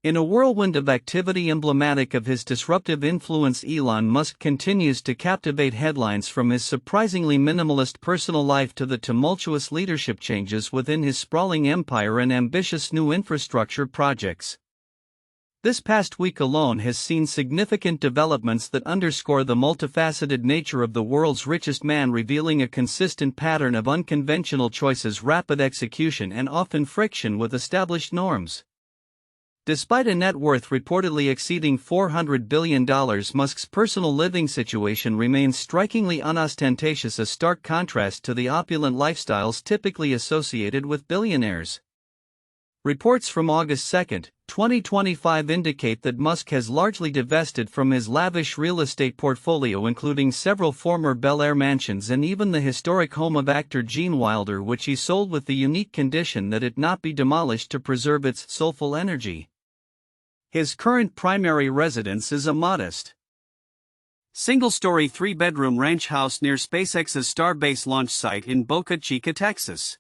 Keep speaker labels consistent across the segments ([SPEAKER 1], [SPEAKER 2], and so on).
[SPEAKER 1] In a whirlwind of activity emblematic of his disruptive influence, Elon Musk continues to captivate headlines, from his surprisingly minimalist personal life to the tumultuous leadership changes within his sprawling empire and ambitious new infrastructure projects. This past week alone has seen significant developments that underscore the multifaceted nature of the world's richest man, revealing a consistent pattern of unconventional choices, rapid execution, and often friction with established norms. Despite a net worth reportedly exceeding $400 billion, Musk's personal living situation remains strikingly unostentatious, a stark contrast to the opulent lifestyles typically associated with billionaires. Reports from August 2, 2025 indicate that Musk has largely divested from his lavish real estate portfolio, including several former Bel Air mansions and even the historic home of actor Gene Wilder, which he sold with the unique condition that it not be demolished to preserve its soulful energy. His current primary residence is a modest, single-story 3-bedroom ranch house near SpaceX's Starbase launch site in Boca Chica, Texas.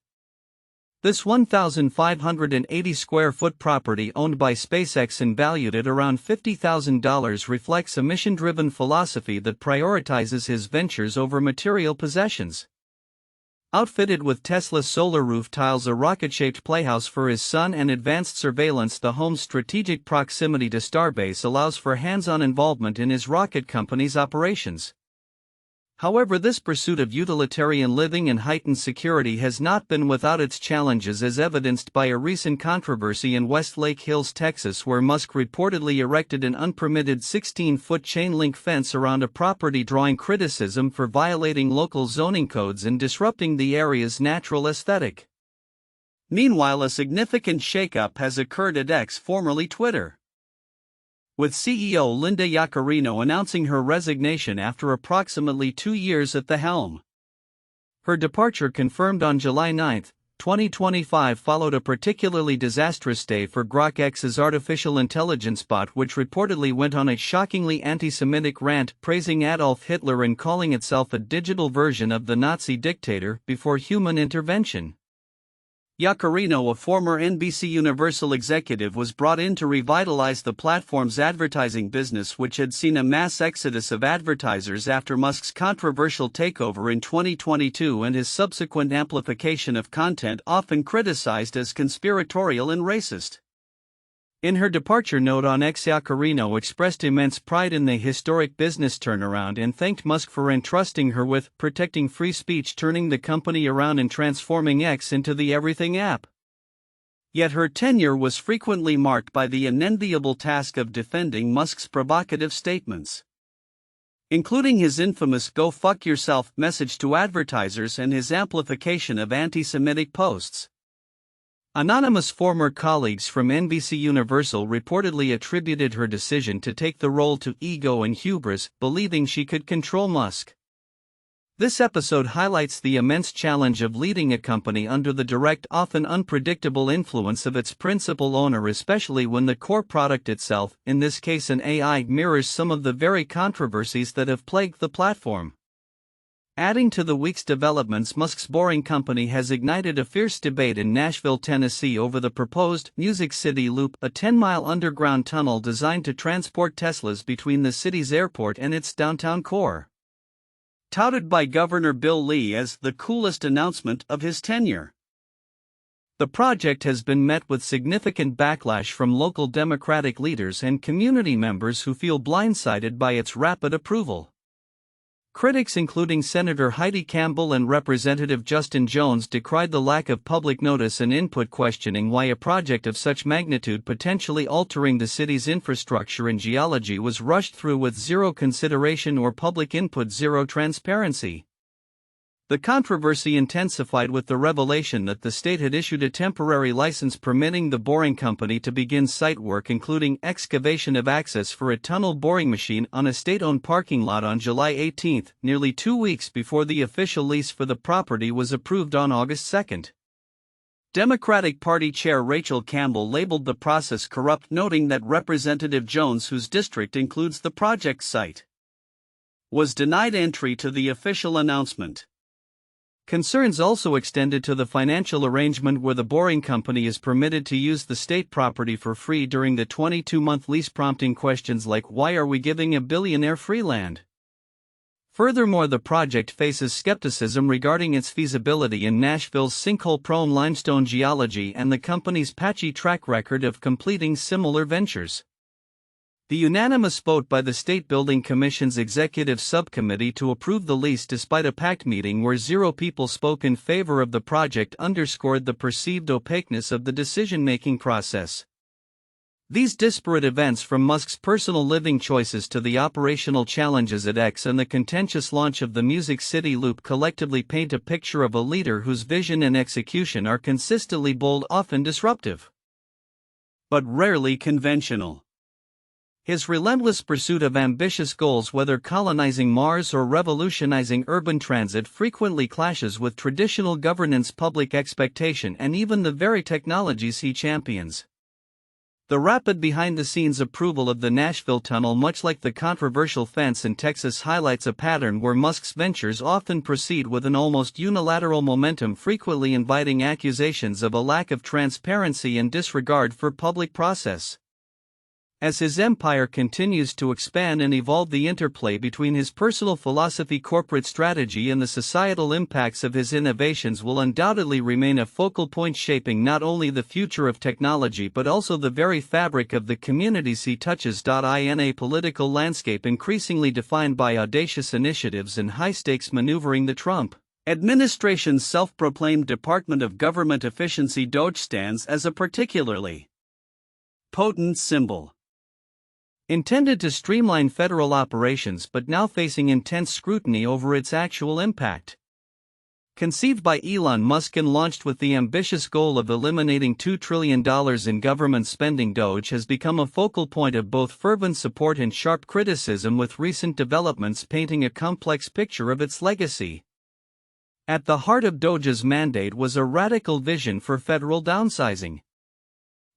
[SPEAKER 1] This 1,580-square-foot property, owned by SpaceX and valued at around $50,000, reflects a mission-driven philosophy that prioritizes his ventures over material possessions. Outfitted with Tesla solar roof tiles, a rocket-shaped playhouse for his son, and advanced surveillance, the home's strategic proximity to Starbase allows for hands-on involvement in his rocket company's operations. However, this pursuit of utilitarian living and heightened security has not been without its challenges, as evidenced by a recent controversy in Westlake Hills, Texas, where Musk reportedly erected an unpermitted 16-foot chain-link fence around a property, drawing criticism for violating local zoning codes and disrupting the area's natural aesthetic. Meanwhile, a significant shakeup has occurred at X, formerly Twitter, with CEO Linda Yaccarino announcing her resignation after approximately 2 years at the helm. Her departure, confirmed on July 9, 2025, followed a particularly disastrous day for Grok AI's artificial intelligence bot, which reportedly went on a shockingly antisemitic rant praising Adolf Hitler and calling itself a digital version of the Nazi dictator before human intervention. Yaccarino, a former NBC Universal executive, was brought in to revitalize the platform's advertising business, which had seen a mass exodus of advertisers after Musk's controversial takeover in 2022 and his subsequent amplification of content often criticized as conspiratorial and racist. In her departure note on X, Yaccarino expressed immense pride in the historic business turnaround and thanked Musk for entrusting her with protecting free speech, turning the company around and transforming X into the everything app. Yet her tenure was frequently marked by the unenviable task of defending Musk's provocative statements, including his infamous "Go fuck yourself" message to advertisers and his amplification of anti-Semitic posts. Anonymous former colleagues from NBC Universal reportedly attributed her decision to take the role to ego and hubris, believing she could control Musk. This episode highlights the immense challenge of leading a company under the direct, often unpredictable influence of its principal owner, especially when the core product itself, in this case an AI, mirrors some of the very controversies that have plagued the platform. Adding to the week's developments, Musk's Boring Company has ignited a fierce debate in Nashville, Tennessee over the proposed Music City Loop, a 10-mile underground tunnel designed to transport Teslas between the city's airport and its downtown core. Touted by Governor Bill Lee as the coolest announcement of his tenure, the project has been met with significant backlash from local Democratic leaders and community members who feel blindsided by its rapid approval. Critics, including Senator Heidi Campbell and Representative Justin Jones, decried the lack of public notice and input, questioning why a project of such magnitude, potentially altering the city's infrastructure and geology, was rushed through with zero consideration or public input, zero transparency. The controversy intensified with the revelation that the state had issued a temporary license permitting the Boring Company to begin site work, including excavation of access for a tunnel boring machine on a state-owned parking lot on July 18, nearly 2 weeks before the official lease for the property was approved on August 2. Democratic Party Chair Rachel Campbell labeled the process corrupt, noting that Representative Jones, whose district includes the project site, was denied entry to the official announcement. Concerns also extended to the financial arrangement where the Boring Company is permitted to use the state property for free during the 22-month lease, prompting questions like, why are we giving a billionaire free land? Furthermore, the project faces skepticism regarding its feasibility in Nashville's sinkhole-prone limestone geology and the company's patchy track record of completing similar ventures. The unanimous vote by the State Building Commission's Executive Subcommittee to approve the lease despite a packed meeting where 0 people spoke in favor of the project underscored the perceived opaqueness of the decision-making process. These disparate events, from Musk's personal living choices to the operational challenges at X and the contentious launch of the Music City Loop, collectively paint a picture of a leader whose vision and execution are consistently bold, often disruptive, but rarely conventional. His relentless pursuit of ambitious goals, whether colonizing Mars or revolutionizing urban transit, frequently clashes with traditional governance, public expectation, and even the very technologies he champions. The rapid behind-the-scenes approval of the Nashville tunnel, much like the controversial fence in Texas, highlights a pattern where Musk's ventures often proceed with an almost unilateral momentum, frequently inviting accusations of a lack of transparency and disregard for public process. As his empire continues to expand and evolve, the interplay between his personal philosophy, corporate strategy, and the societal impacts of his innovations will undoubtedly remain a focal point, shaping not only the future of technology but also the very fabric of the communities he touches. In a political landscape increasingly defined by audacious initiatives and high-stakes maneuvering, the Trump administration's self-proclaimed Department of Government Efficiency DOGE stands as a particularly potent symbol. Intended to streamline federal operations but now facing intense scrutiny over its actual impact. Conceived by Elon Musk and launched with the ambitious goal of eliminating $2 trillion in government spending, DOGE has become a focal point of both fervent support and sharp criticism, with recent developments painting a complex picture of its legacy. At the heart of DOGE's mandate was a radical vision for federal downsizing.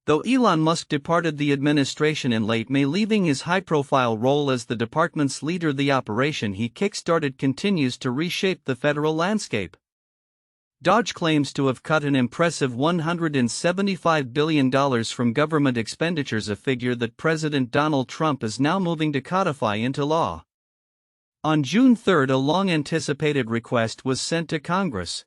[SPEAKER 1] Though Elon Musk departed the administration in late May, leaving his high-profile role as the department's leader, the operation he kick-started continues to reshape the federal landscape. DOGE claims to have cut an impressive $175 billion from government expenditures, a figure that President Donald Trump is now moving to codify into law. On June 3, a long-anticipated request was sent to Congress,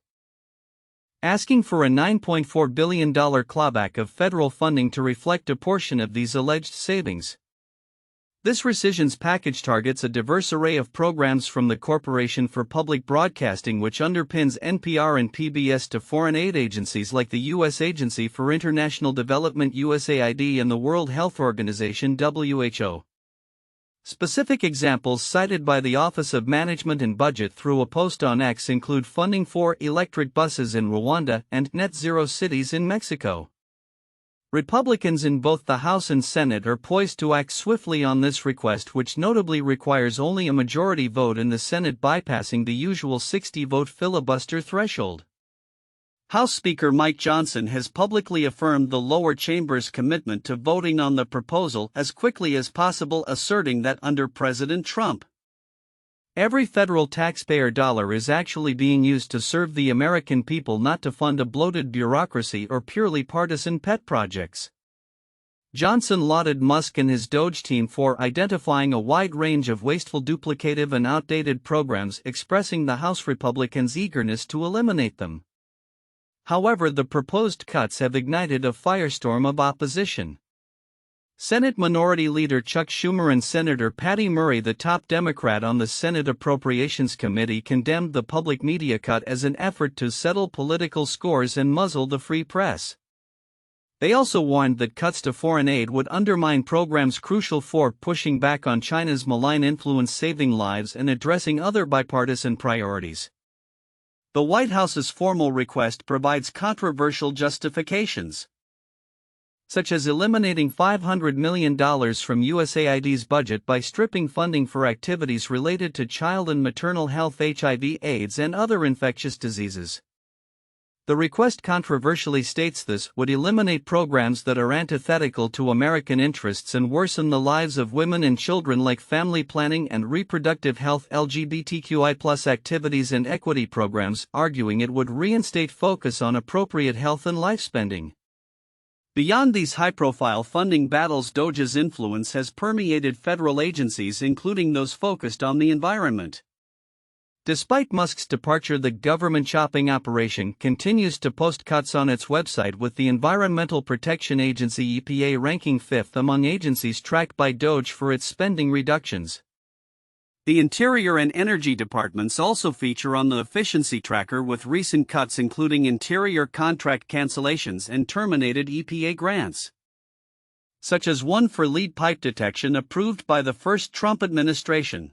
[SPEAKER 1] asking for a $9.4 billion clawback of federal funding to reflect a portion of these alleged savings. This rescission's package targets a diverse array of programs, from the Corporation for Public Broadcasting, which underpins NPR and PBS, to foreign aid agencies like the U.S. Agency for International Development (USAID) and the World Health Organization (WHO). Specific examples cited by the Office of Management and Budget through a post on X include funding for electric buses in Rwanda and net zero cities in Mexico. Republicans in both the House and Senate are poised to act swiftly on this request, which notably requires only a majority vote in the Senate, bypassing the usual 60-vote filibuster threshold. House Speaker Mike Johnson has publicly affirmed the lower chamber's commitment to voting on the proposal as quickly as possible, asserting that under President Trump, every federal taxpayer dollar is actually being used to serve the American people, not to fund a bloated bureaucracy or purely partisan pet projects. Johnson lauded Musk and his DOGE team for identifying a wide range of wasteful, duplicative, and outdated programs, expressing the House Republicans' eagerness to eliminate them. However, the proposed cuts have ignited a firestorm of opposition. Senate Minority Leader Chuck Schumer and Senator Patty Murray, the top Democrat on the Senate Appropriations Committee, condemned the public media cut as an effort to settle political scores and muzzle the free press. They also warned that cuts to foreign aid would undermine programs crucial for pushing back on China's malign influence, saving lives, and addressing other bipartisan priorities. The White House's formal request provides controversial justifications, such as eliminating $500 million from USAID's budget by stripping funding for activities related to child and maternal health, HIV/AIDS, and other infectious diseases. The request controversially states this would eliminate programs that are antithetical to American interests and worsen the lives of women and children, like family planning and reproductive health, LGBTQI+ activities and equity programs, arguing it would reinstate focus on appropriate health and life spending. Beyond these high-profile funding battles, DOGE's influence has permeated federal agencies, including those focused on the environment. Despite Musk's departure, the government shopping operation continues to post cuts on its website, with the Environmental Protection Agency (EPA) ranking 5th among agencies tracked by DOGE for its spending reductions. The Interior and Energy departments also feature on the efficiency tracker, with recent cuts including Interior contract cancellations and terminated EPA grants, such as one for lead pipe detection approved by the first Trump administration.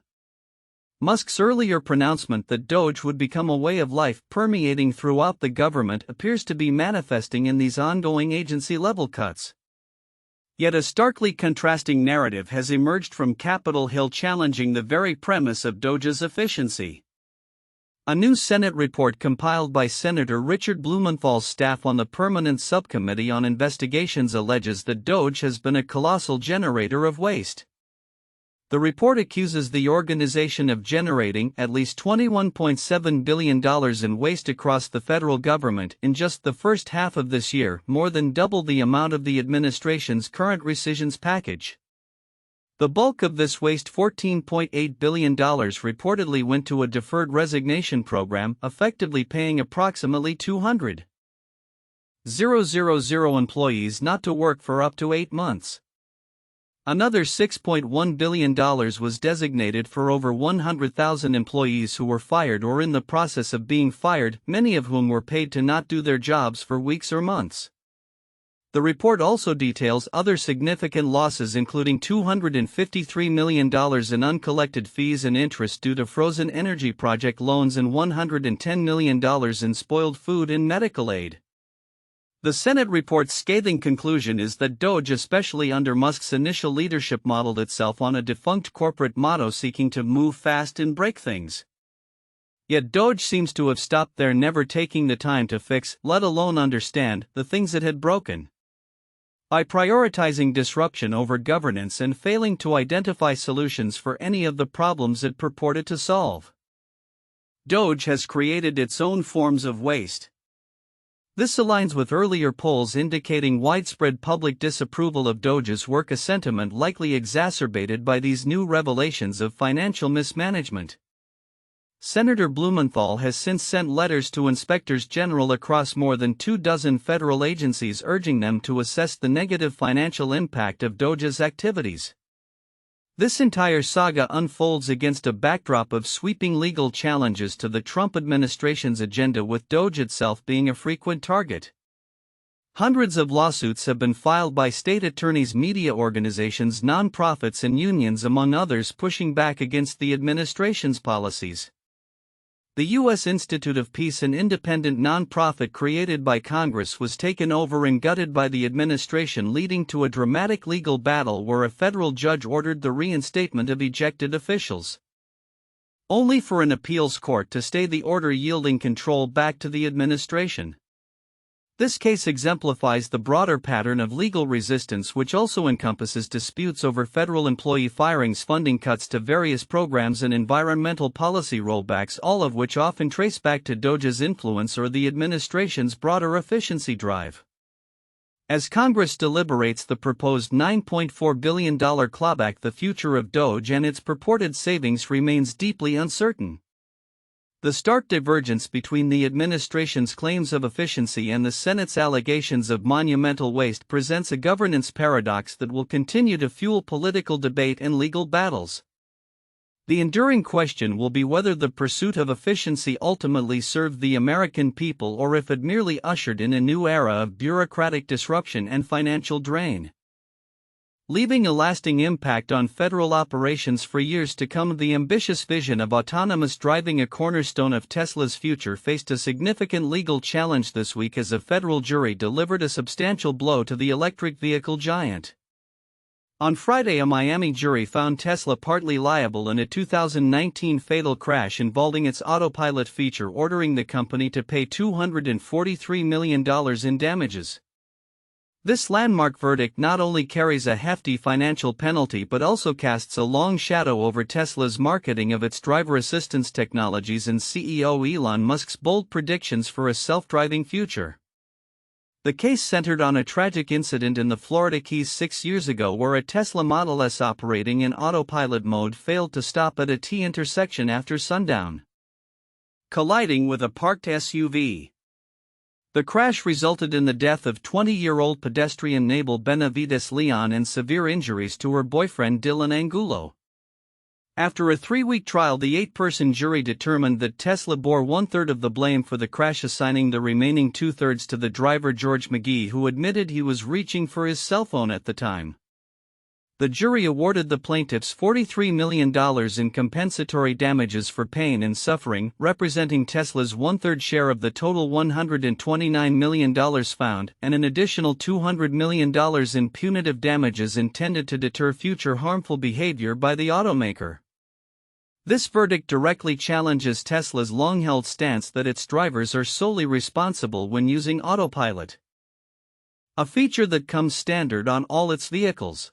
[SPEAKER 1] Musk's earlier pronouncement that DOGE would become a way of life permeating throughout the government appears to be manifesting in these ongoing agency-level cuts. Yet a starkly contrasting narrative has emerged from Capitol Hill challenging the very premise of DOGE's efficiency. A new Senate report compiled by Senator Richard Blumenthal's staff on the Permanent Subcommittee on Investigations alleges that DOGE has been a colossal generator of waste. The report accuses the organization of generating at least $21.7 billion in waste across the federal government in just the first half of this year, more than double the amount of the administration's current rescissions package. The bulk of this waste, $14.8 billion, reportedly went to a deferred resignation program, effectively paying approximately 200,000 employees not to work for up to 8 months. Another $6.1 billion was designated for over 100,000 employees who were fired or in the process of being fired, many of whom were paid to not do their jobs for weeks or months. The report also details other significant losses, including $253 million in uncollected fees and interest due to frozen energy project loans and $110 million in spoiled food and medical aid. The Senate report's scathing conclusion is that DOGE, especially under Musk's initial leadership, modeled itself on a defunct corporate motto seeking to move fast and break things. Yet DOGE seems to have stopped there, never taking the time to fix, let alone understand, the things it had broken. By prioritizing disruption over governance and failing to identify solutions for any of the problems it purported to solve, DOGE has created its own forms of waste. This aligns with earlier polls indicating widespread public disapproval of DOGE's work, a sentiment likely exacerbated by these new revelations of financial mismanagement. Senator Blumenthal has since sent letters to inspectors general across more than 24 federal agencies urging them to assess the negative financial impact of DOGE's activities. This entire saga unfolds against a backdrop of sweeping legal challenges to the Trump administration's agenda, with DOGE itself being a frequent target. Hundreds of lawsuits have been filed by state attorneys, media organizations, nonprofits, and unions, among others, pushing back against the administration's policies. The U.S. Institute of Peace, an independent nonprofit created by Congress, was taken over and gutted by the administration, leading to a dramatic legal battle where a federal judge ordered the reinstatement of ejected officials, only for an appeals court to stay the order, yielding control back to the administration. This case exemplifies the broader pattern of legal resistance, which also encompasses disputes over federal employee firings, funding cuts to various programs, and environmental policy rollbacks, all of which often trace back to DOGE's influence or the administration's broader efficiency drive. As Congress deliberates the proposed $9.4 billion clawback, the future of DOGE and its purported savings remains deeply uncertain. The stark divergence between the administration's claims of efficiency and the Senate's allegations of monumental waste presents a governance paradox that will continue to fuel political debate and legal battles. The enduring question will be whether the pursuit of efficiency ultimately served the American people, or if it merely ushered in a new era of bureaucratic disruption and financial drain, leaving a lasting impact on federal operations for years to come. The ambitious vision of autonomous driving, a cornerstone of Tesla's future, faced a significant legal challenge this week as a federal jury delivered a substantial blow to the electric vehicle giant. On Friday, a Miami jury found Tesla partly liable in a 2019 fatal crash involving its Autopilot feature, ordering the company to pay $243 million in damages. This landmark verdict not only carries a hefty financial penalty but also casts a long shadow over Tesla's marketing of its driver assistance technologies and CEO Elon Musk's bold predictions for a self-driving future. The case centered on a tragic incident in the Florida Keys 6 years ago where a Tesla Model S operating in autopilot mode failed to stop at a T intersection after sundown, colliding with a parked SUV. The crash resulted in the death of 20-year-old pedestrian Nabel Benavides Leon and severe injuries to her boyfriend Dylan Angulo. After a 3-week trial, the 8-person jury determined that Tesla bore 1/3 of the blame for the crash, assigning the remaining 2/3 to the driver George McGee, who admitted he was reaching for his cell phone at the time. The jury awarded the plaintiffs $43 million in compensatory damages for pain and suffering, representing Tesla's 1/3 share of the total $129 million found, and an additional $200 million in punitive damages intended to deter future harmful behavior by the automaker. This verdict directly challenges Tesla's long-held stance that its drivers are solely responsible when using autopilot, a feature that comes standard on all its vehicles.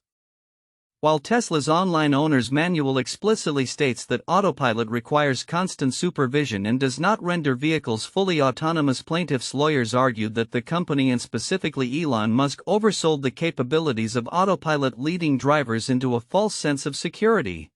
[SPEAKER 1] While Tesla's online owner's manual explicitly states that autopilot requires constant supervision and does not render vehicles fully autonomous, plaintiffs' lawyers argued that the company, and specifically Elon Musk, oversold the capabilities of autopilot, leading drivers into a false sense of security.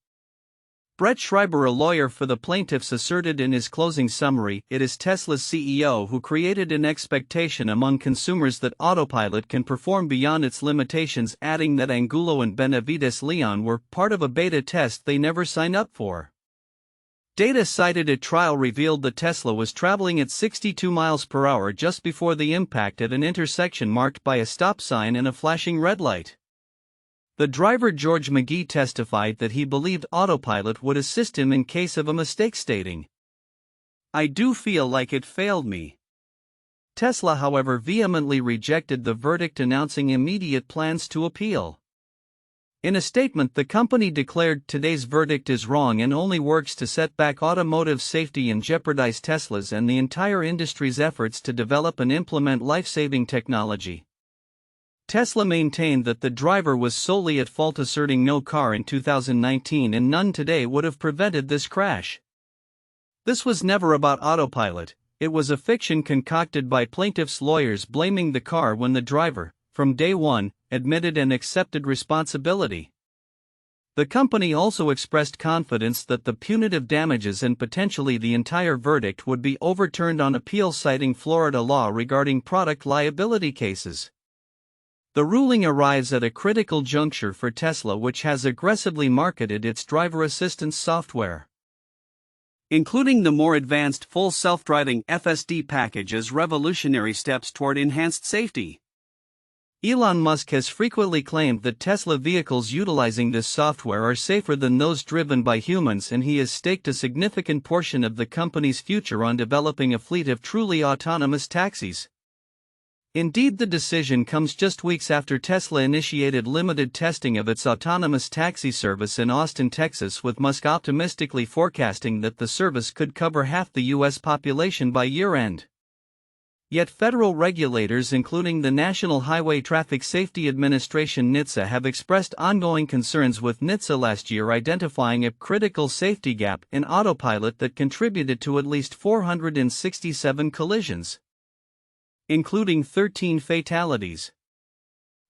[SPEAKER 1] Brett Schreiber, a lawyer for the plaintiffs, asserted in his closing summary, "It is Tesla's CEO who created an expectation among consumers that autopilot can perform beyond its limitations," adding that Angulo and Benavides Leon were part of a beta test they never signed up for. Data cited at trial revealed that Tesla was traveling at 62 miles per hour just before the impact at an intersection marked by a stop sign and a flashing red light. The driver George McGee testified that he believed autopilot would assist him in case of a mistake, stating, "I do feel like it failed me." Tesla, however, vehemently rejected the verdict, announcing immediate plans to appeal. In a statement, the company declared, "Today's verdict is wrong and only works to set back automotive safety and jeopardize Tesla's and the entire industry's efforts to develop and implement life-saving technology." Tesla maintained that the driver was solely at fault, asserting no car in 2019 and none today would have prevented this crash. This was never about autopilot. It was a fiction concocted by plaintiffs' lawyers, blaming the car when the driver, from day one, admitted and accepted responsibility. The company also expressed confidence that the punitive damages and potentially the entire verdict would be overturned on appeal, citing Florida law regarding product liability cases. The ruling arrives at a critical juncture for Tesla, which has aggressively marketed its driver assistance software, including the more advanced full self-driving FSD package, as revolutionary steps toward enhanced safety. Elon Musk has frequently claimed that Tesla vehicles utilizing this software are safer than those driven by humans, and he has staked a significant portion of the company's future on developing a fleet of truly autonomous taxis. Indeed, the decision comes just weeks after Tesla initiated limited testing of its autonomous taxi service in Austin, Texas, with Musk optimistically forecasting that the service could cover half the U.S. population by year-end. Yet federal regulators, including the National Highway Traffic Safety Administration (NHTSA), have expressed ongoing concerns, with NHTSA last year identifying a critical safety gap in autopilot that contributed to at least 467 collisions, including 13 fatalities.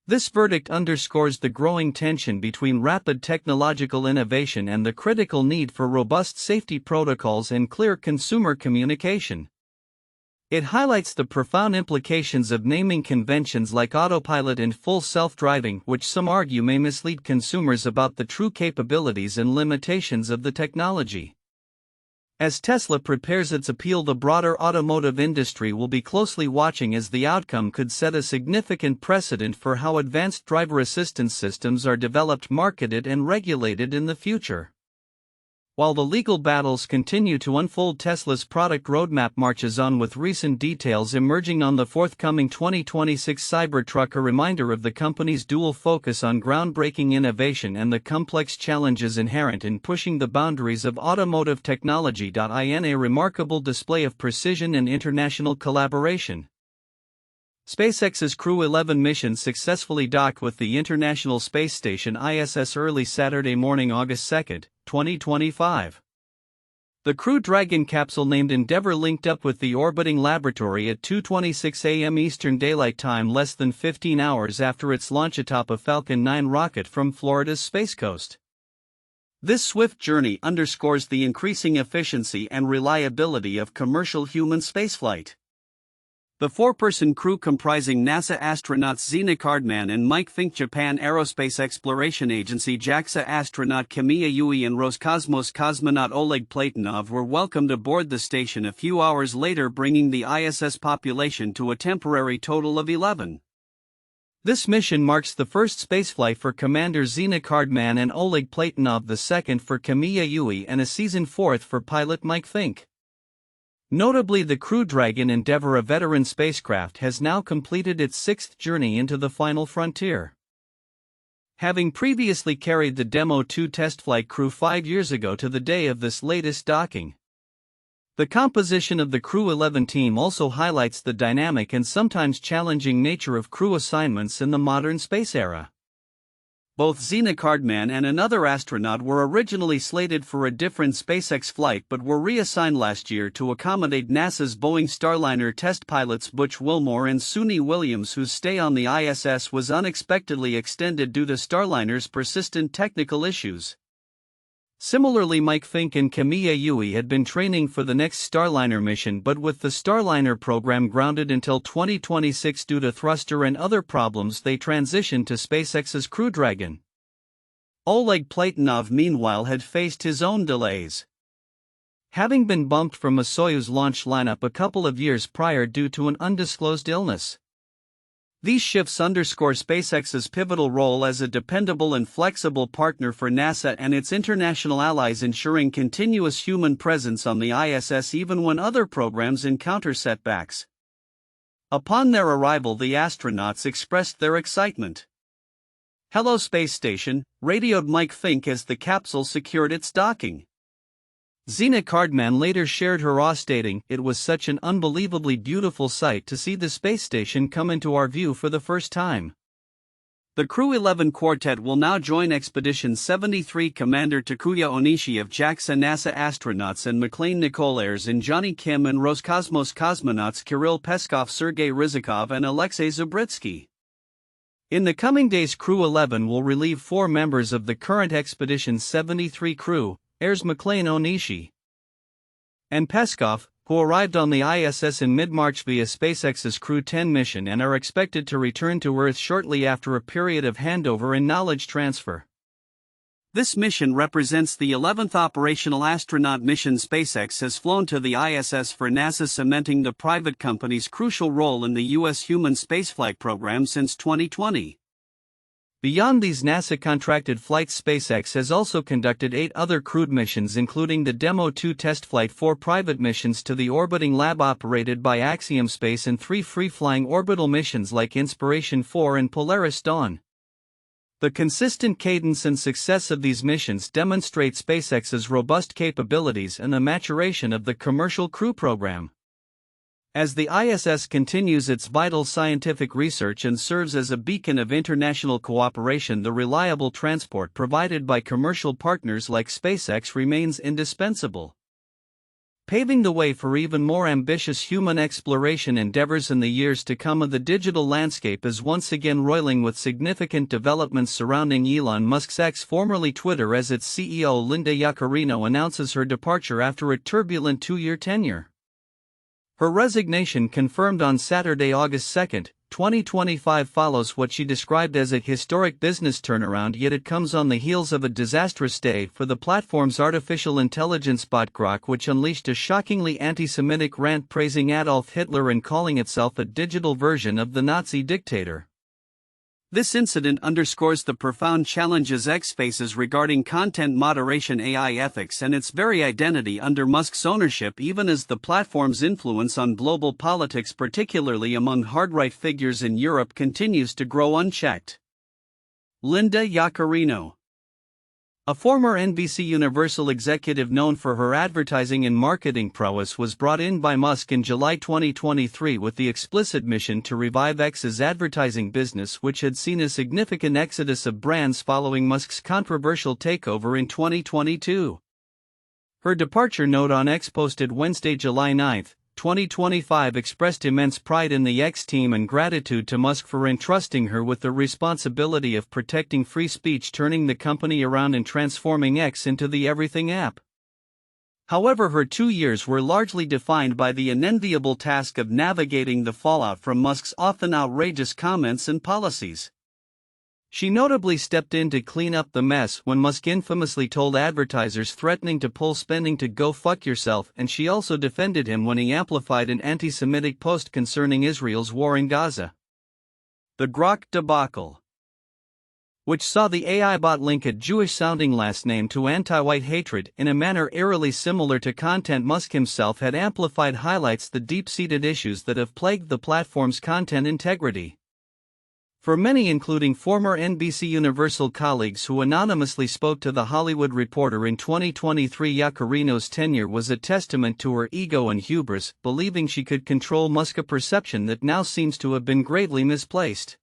[SPEAKER 1] This verdict underscores the growing tension between rapid technological innovation and the critical need for robust safety protocols and clear consumer communication. It highlights the profound implications of naming conventions like autopilot and full self-driving, which some argue may mislead consumers about the true capabilities and limitations of the technology. As Tesla prepares its appeal, the broader automotive industry will be closely watching, as the outcome could set a significant precedent for how advanced driver assistance systems are developed, marketed, and regulated in the future. While the legal battles continue to unfold, Tesla's product roadmap marches on, with recent details emerging on the forthcoming 2026 Cybertruck, a reminder of the company's dual focus on groundbreaking innovation and the complex challenges inherent in pushing the boundaries of automotive technology. In a remarkable display of precision and international collaboration, SpaceX's Crew 11 mission successfully docked with the International Space Station ISS early Saturday morning, August 2, 2025. The Crew Dragon capsule named Endeavour linked up with the orbiting laboratory at 2:26 a.m. Eastern Daylight Time, less than 15 hours after its launch atop a Falcon 9 rocket from Florida's Space Coast. This swift journey underscores the increasing efficiency and reliability of commercial human spaceflight. The four-person crew, comprising NASA astronauts Zena Cardman and Mike Fink, Japan Aerospace Exploration Agency JAXA astronaut Kamiya Yui, and Roscosmos cosmonaut Oleg Platonov, were welcomed aboard the station a few hours later, bringing the ISS population to a temporary total of 11. This mission marks the first spaceflight for Commander Zena Cardman and Oleg Platonov, the second for Kamiya Yui, and a season fourth for pilot Mike Fink. Notably, the Crew Dragon Endeavour, a veteran spacecraft, has now completed its sixth journey into the final frontier. Having previously carried the Demo 2 test flight crew 5 years ago to the day of this latest docking. The composition of the Crew 11 team also highlights the dynamic and sometimes challenging nature of crew assignments in the modern space era. Both Zena Cardman and another astronaut were originally slated for a different SpaceX flight but were reassigned last year to accommodate NASA's Boeing Starliner test pilots Butch Wilmore and Suni Williams, whose stay on the ISS was unexpectedly extended due to Starliner's persistent technical issues. Similarly, Mike Fink and Kamiya Yui had been training for the next Starliner mission, but with the Starliner program grounded until 2026 due to thruster and other problems, they transitioned to SpaceX's Crew Dragon. Oleg Platonov, meanwhile, had faced his own delays, having been bumped from a Soyuz launch lineup a couple of years prior due to an undisclosed illness. These shifts underscore SpaceX's pivotal role as a dependable and flexible partner for NASA and its international allies, ensuring continuous human presence on the ISS even when other programs encounter setbacks. Upon their arrival, the astronauts expressed their excitement. "Hello, space station," radioed Mike Fink as the capsule secured its docking. Zena Cardman later shared her awe, stating, "It was such an unbelievably beautiful sight to see the space station come into our view for the first time." The Crew 11 quartet will now join Expedition 73 Commander Takuya Onishi of JAXA NASA astronauts and McLean Nicolaires and Johnny Kim and Roscosmos cosmonauts Kirill Peskov, Sergei Rizikov, and Alexei Zubritsky. In the coming days, Crew 11 will relieve 4 members of the current Expedition 73 crew, heirs McLean, Onishi, and Peskov, who arrived on the ISS in mid-March via SpaceX's Crew 10 mission and are expected to return to Earth shortly after a period of handover and knowledge transfer. This mission represents the 11th operational astronaut mission SpaceX has flown to the ISS for NASA, cementing the private company's crucial role in the U.S. human spaceflight program since 2020. Beyond these NASA-contracted flights, SpaceX has also conducted 8 other crewed missions, including the Demo 2 test flight, 4 private missions to the orbiting lab operated by Axiom Space, and 3 free-flying orbital missions like Inspiration 4 and Polaris Dawn. The consistent cadence and success of these missions demonstrate SpaceX's robust capabilities and the maturation of the commercial crew program. As the ISS continues its vital scientific research and serves as a beacon of international cooperation, the reliable transport provided by commercial partners like SpaceX remains indispensable, paving the way for even more ambitious human exploration endeavors in the years to come. The digital landscape is once again roiling with significant developments surrounding Elon Musk's X, formerly Twitter, as its CEO Linda Yaccarino announces her departure after a turbulent 2-year tenure. Her resignation, confirmed on Saturday, August 2, 2025, follows what she described as a historic business turnaround, yet it comes on the heels of a disastrous day for the platform's artificial intelligence bot Grok, which unleashed a shockingly anti-Semitic rant praising Adolf Hitler and calling itself a digital version of the Nazi dictator.
[SPEAKER 2] This incident underscores the profound challenges X faces regarding content moderation, AI ethics, and its very identity under Musk's ownership, even as the platform's influence on global politics, particularly among hard-right figures in Europe, continues to grow unchecked. Linda Yaccarino, a former NBC Universal executive known for her advertising and marketing prowess, was brought in by Musk in July 2023 with the explicit mission to revive X's advertising business, which had seen a significant exodus of brands following Musk's controversial takeover in 2022. Her departure note on X, posted Wednesday, July 9, 2025, expressed immense pride in the X team and gratitude to Musk for entrusting her with the responsibility of protecting free speech, turning the company around and transforming X into the everything app. However, her 2 years were largely defined by the unenviable task of navigating the fallout from Musk's often outrageous comments and policies. She notably stepped in to clean up the mess when Musk infamously told advertisers threatening to pull spending to "go fuck yourself," and she also defended him when he amplified an antisemitic post concerning Israel's war in Gaza. The Grok debacle, which saw the AI bot link a Jewish-sounding last name to anti-white hatred in a manner eerily similar to content Musk himself had amplified, highlights the deep-seated issues that have plagued the platform's content integrity. For many, including former NBC Universal colleagues who anonymously spoke to The Hollywood Reporter in 2023, Yaccarino's tenure was a testament to her ego and hubris, believing she could control Musk, a perception that now seems to have been gravely misplaced.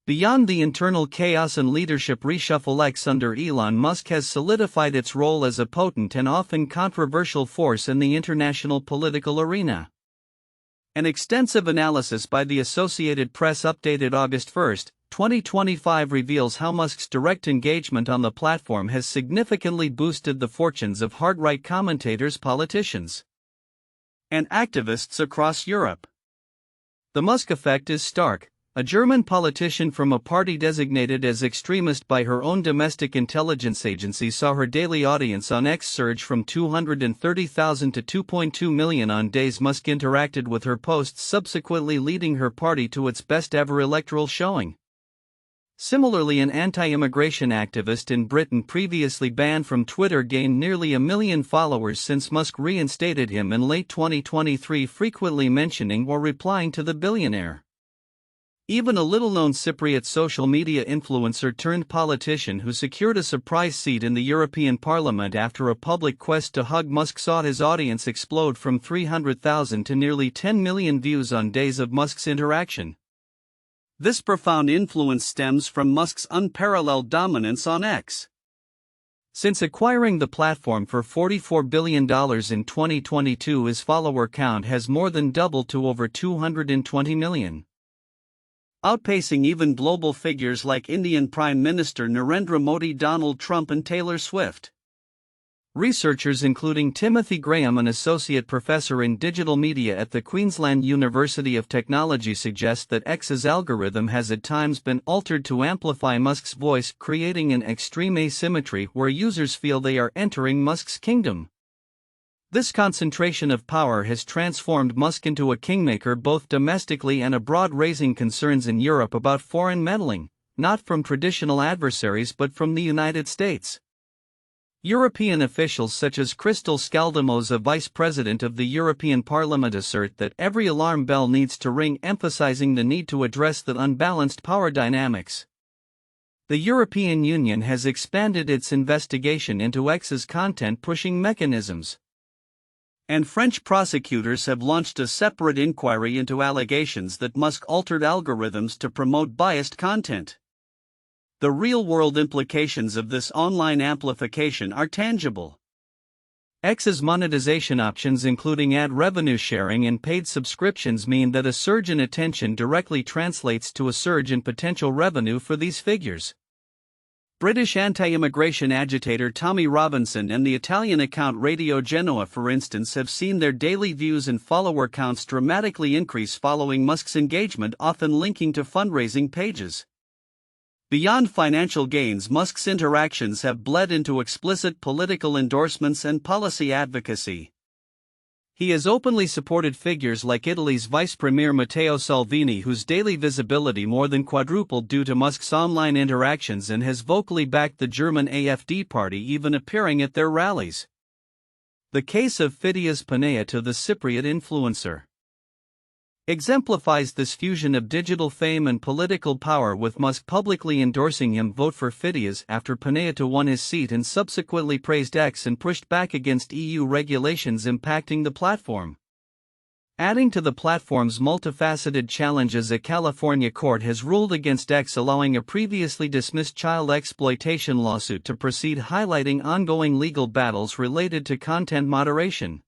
[SPEAKER 2] Beyond the internal chaos and leadership reshuffle, X under Elon Musk has solidified its role as a potent and often controversial force in the international political arena. An extensive analysis by the Associated Press updated August 1, 2025 reveals how Musk's direct engagement on the platform has significantly boosted the fortunes of hard-right commentators, politicians, and activists across Europe. The Musk effect is stark. A German politician from a party designated as extremist by her own domestic intelligence agency saw her daily audience on X surge from 230,000 to 2.2 million on days Musk interacted with her posts, subsequently leading her party to its best-ever electoral showing. Similarly, an anti-immigration activist in Britain previously banned from Twitter gained nearly 1 million followers since Musk reinstated him in late 2023, frequently mentioning or replying to the billionaire. Even a little-known Cypriot social media influencer turned politician who secured a surprise seat in the European Parliament after a public quest to hug Musk saw his audience explode from 300,000 to nearly 10 million views on days of Musk's interaction. This profound influence stems from Musk's unparalleled dominance on X. Since acquiring the platform for $44 billion in 2022, his follower count has more than doubled to over 220 million. Outpacing even global figures like Indian Prime Minister Narendra Modi, Donald Trump, and Taylor Swift. Researchers including Timothy Graham, an associate professor in digital media at the Queensland University of Technology, suggest that X's algorithm has at times been altered to amplify Musk's voice, creating an extreme asymmetry where users feel they are entering Musk's kingdom. This concentration of power has transformed Musk into a kingmaker both domestically and abroad, raising concerns in Europe about foreign meddling, not from traditional adversaries but from the United States. European officials such as Crystal Skaldemos, a vice president of the European Parliament, assert that every alarm bell needs to ring, emphasizing the need to address the unbalanced power dynamics. The European Union has expanded its investigation into X's content pushing mechanisms. And French prosecutors have launched a separate inquiry into allegations that Musk altered algorithms to promote biased content. The real-world implications of this online amplification are tangible. X's monetization options, including ad revenue sharing and paid subscriptions, mean that a surge in attention directly translates to a surge in potential revenue for these figures. British anti-immigration agitator Tommy Robinson and the Italian account Radio Genoa, for instance, have seen their daily views and follower counts dramatically increase following Musk's engagement, often linking to fundraising pages. Beyond financial gains, Musk's interactions have bled into explicit political endorsements and policy advocacy.
[SPEAKER 1] He has openly supported figures like Italy's Vice Premier Matteo Salvini, whose daily visibility more than quadrupled due to Musk's online interactions, and has vocally backed the German AfD party, even appearing at their rallies. The case of Phidias Panea to the Cypriot influencer exemplifies this fusion of digital fame and political power, with Musk publicly endorsing him. Vote for Phidias after Panea won his seat and subsequently praised X and pushed back against EU regulations impacting the platform. Adding to the platform's multifaceted challenges, a California court has ruled against X, allowing a previously dismissed child exploitation lawsuit to proceed, highlighting ongoing legal battles related to content moderation.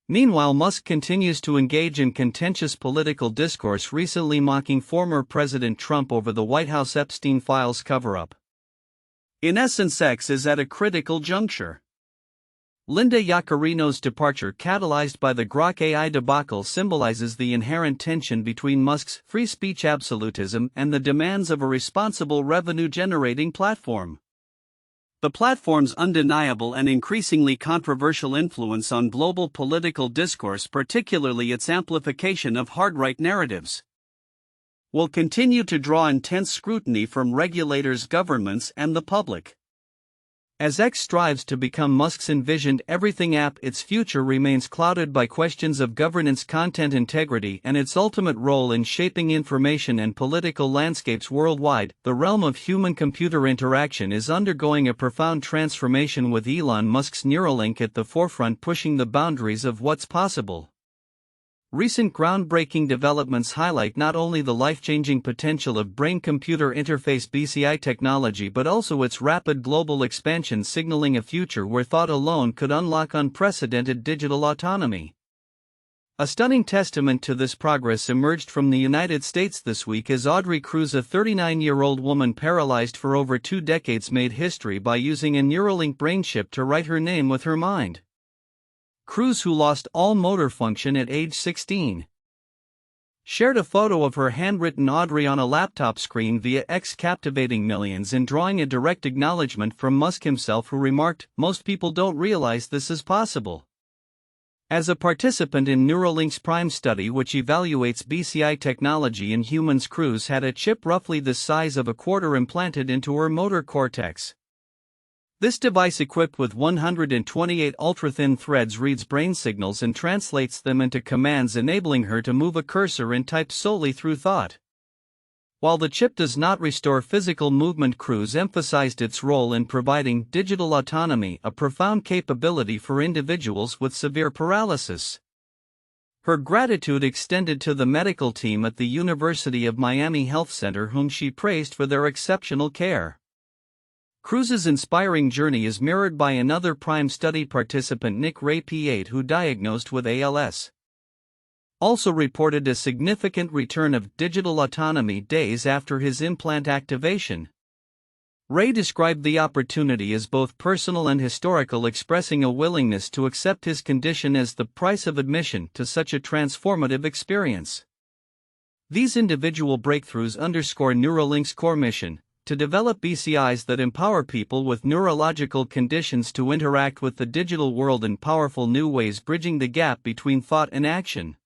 [SPEAKER 1] Meanwhile, Musk continues to engage in contentious political discourse, recently mocking former President Trump over the White House Epstein files cover-up. In essence, X is at a critical juncture. Linda Yaccarino's departure, catalyzed by the Grok AI debacle, symbolizes the inherent tension between Musk's free speech absolutism and the demands of a responsible revenue-generating platform. The platform's undeniable and increasingly controversial influence on global political discourse, particularly its amplification of hard-right narratives, will continue to draw intense scrutiny from regulators, governments, and the public. As X strives to become Musk's envisioned everything app, its future remains clouded by questions of governance, content integrity, and its ultimate role in shaping information and political landscapes worldwide. The realm of human-computer interaction is undergoing a profound transformation, with Elon Musk's Neuralink at the forefront, pushing the boundaries of what's possible. Recent groundbreaking developments highlight not only the life-changing potential of brain-computer interface (BCI) technology, but also its rapid global expansion, signaling a future where thought alone could unlock unprecedented digital autonomy. A stunning testament to this progress emerged from the United States this week, as Audrey Cruz, a 39-year-old woman paralyzed for over 2 decades, made history by using a Neuralink brain chip to write her name with her mind. Cruz, who lost all motor function at age 16, shared a photo of her handwritten Audrey on a laptop screen via X, captivating millions and drawing a direct acknowledgement from Musk himself, who remarked, "Most people don't realize this is possible." As a participant in Neuralink's PRIME study, which evaluates BCI technology in humans, Cruz had a chip roughly the size of a quarter implanted into her motor cortex. This device, equipped with 128 ultra-thin threads, reads brain signals and translates them into commands, enabling her to move a cursor and type solely through thought. While the chip does not restore physical movement, Cruz emphasized its role in providing digital autonomy, a profound capability for individuals with severe paralysis. Her gratitude extended to the medical team at the University of Miami Health Center, whom she praised for their exceptional care. Cruz's inspiring journey is mirrored by another PRIME study participant, Nick Ray, P8, who, diagnosed with ALS, also reported a significant return of digital autonomy days after his implant activation. Ray described the opportunity as both personal and historical, expressing a willingness to accept his condition as the price of admission to such a transformative experience. These individual breakthroughs underscore Neuralink's core mission: to develop BCIs that empower people with neurological conditions to interact with the digital world in powerful new ways, bridging the gap between thought and action.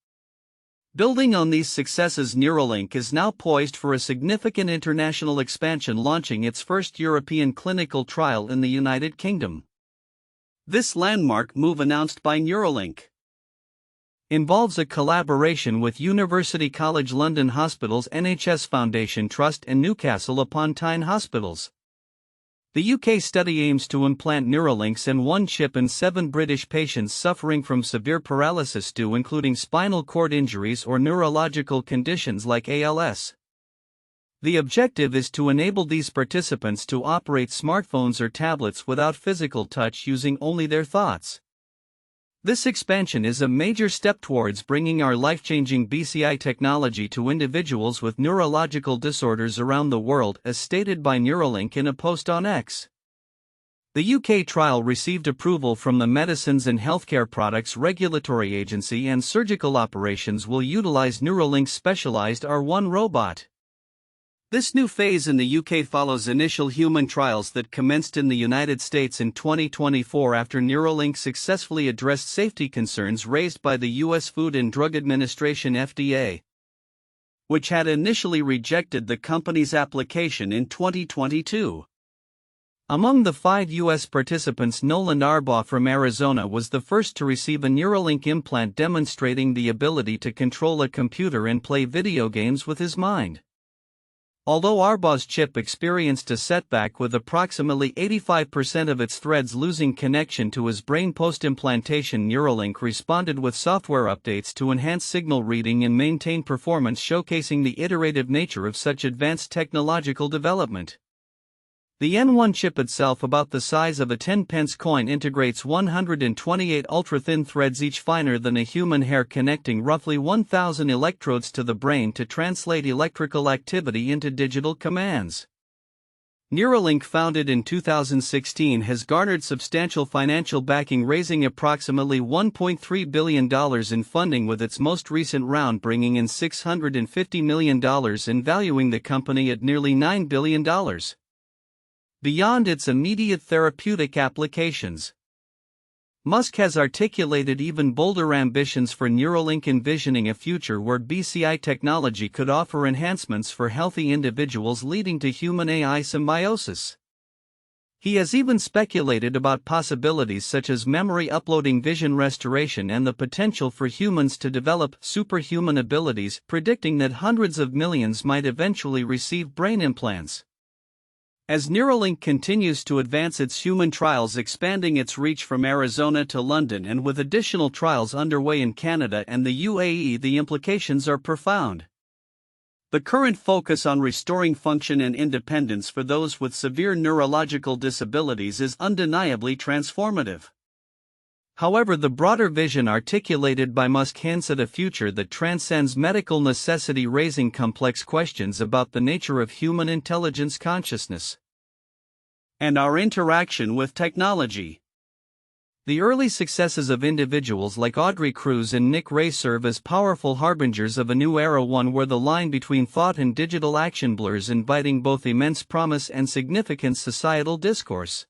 [SPEAKER 1] Building on these successes, Neuralink is now poised for a significant international expansion, launching its first European clinical trial in the United Kingdom. This landmark move, announced by Neuralink, involves a collaboration with University College London Hospitals, NHS Foundation Trust, and Newcastle upon Tyne Hospitals. The UK study aims to implant Neuralinks and one chip in 7 British patients suffering from severe paralysis due including spinal cord injuries or neurological conditions like ALS. The objective is to enable these participants to operate smartphones or tablets without physical touch, using only their thoughts. This expansion is a major step towards bringing our life-changing BCI technology to individuals with neurological disorders around the world, as stated by Neuralink in a post on X. The UK trial received approval from the Medicines and Healthcare Products Regulatory Agency, and surgical operations will utilize Neuralink's specialized R1 robot.
[SPEAKER 2] This new phase in the UK follows initial human trials that commenced in the United States in 2024 after Neuralink successfully addressed safety concerns raised by the US Food and Drug Administration (FDA), which had initially rejected the company's application in 2022.
[SPEAKER 1] Among the 5 U.S. participants, Nolan Arbaugh from Arizona was the first to receive a Neuralink implant demonstrating the ability to control a computer and play video games with his mind. Although Arbaugh's chip experienced a setback with approximately 85% of its threads losing connection to his brain post-implantation, Neuralink responded with software updates to enhance signal reading and maintain performance, showcasing the iterative nature of such advanced technological development. The N1 chip itself, about the size of a 10-pence coin, integrates 128 ultra-thin threads, each finer than a human hair, connecting roughly 1,000 electrodes to the brain to translate electrical activity into digital commands. Neuralink, founded in 2016, has garnered substantial financial backing, raising approximately $1.3 billion in funding, with its most recent round bringing in $650 million and valuing the company at nearly $9 billion. Beyond its immediate therapeutic applications, Musk has articulated even bolder ambitions for Neuralink, envisioning a future where BCI technology could offer enhancements for healthy individuals leading to human-AI symbiosis. He has even speculated about possibilities such as memory uploading, vision restoration, and the potential for humans to develop superhuman abilities, predicting that hundreds of millions might eventually receive brain implants. As Neuralink continues to advance its human trials, expanding its reach from Arizona to London, and with additional trials underway in Canada and the UAE, the implications are profound. The current focus on restoring function and independence for those with severe neurological disabilities is undeniably transformative. However, the broader vision articulated by Musk hints at a future that transcends medical necessity, raising complex questions about the nature of human intelligence, consciousness, and our interaction with technology. The early successes of individuals like Audrey Cruz and Nick Ray serve as powerful harbingers of a new era, one where the line between thought and digital action blurs, inviting both immense promise and significant societal discourse.